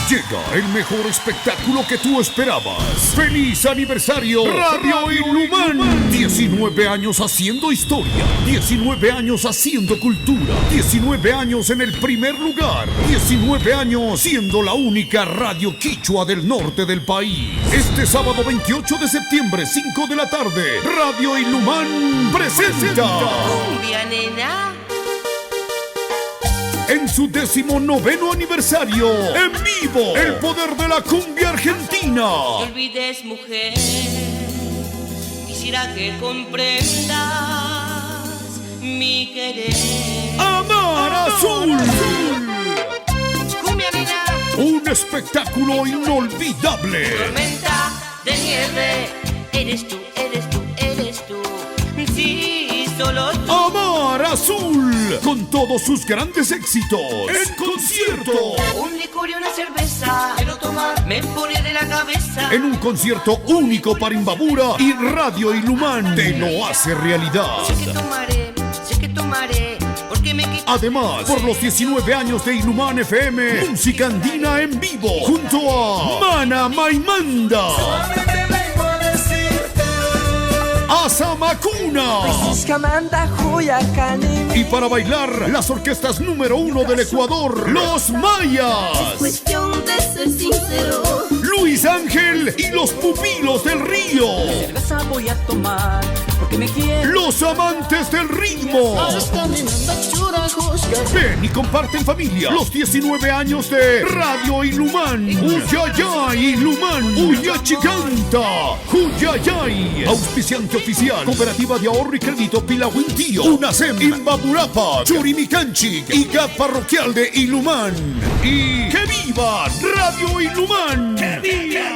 Llega el mejor espectáculo que tú esperabas. ¡Feliz aniversario Radio Ilumán! 19 años haciendo historia, 19 años haciendo cultura, 19 años en el primer lugar, 19 años siendo la única radio quichua del norte del país. Este sábado 28 de septiembre, 5 de la tarde, Radio Ilumán presenta Cumbia, nena. en su 19º aniversario, en vivo, el poder de la cumbia argentina. No olvides, mujer, quisiera que comprendas mi querer. Amar Azul. Cumbia, nena. Un espectáculo inolvidable. Tormenta de nieve, eres tú, eres tú, eres tú. Sí, solo tú. Amar Azul, con todos sus grandes éxitos, en concierto. Un licor y una cerveza, quiero tomar, me pone de la cabeza. En un concierto único para Imbabura y Radio Ilumán te lo hace realidad. Sé que tomaré, porque me quito. Además, por los 19 años de Ilumán FM, música andina en vivo, junto a Mana Maimanda, Asamacuna. Y para bailar, las orquestas número 1 del Ecuador, Los Mayas, Cuestión de ser sincero. Luis Ángel y los Pupilos del Río, Cerveza voy a tomar porque me quiero. Los Amantes del Ritmo. Ven y comparte en familia los 19 años de Radio Ilumán. Uyayay Ilumán, Uyachiganta, Uyayay. Auspiciante oficial, Cooperativa de Ahorro y Crédito Pilahuintío, UNASEM, Imbaburapa, Churimicanchi y GAP Parroquial de Ilumán. Y ¡que viva Radio Ilumán! ¡Que viva!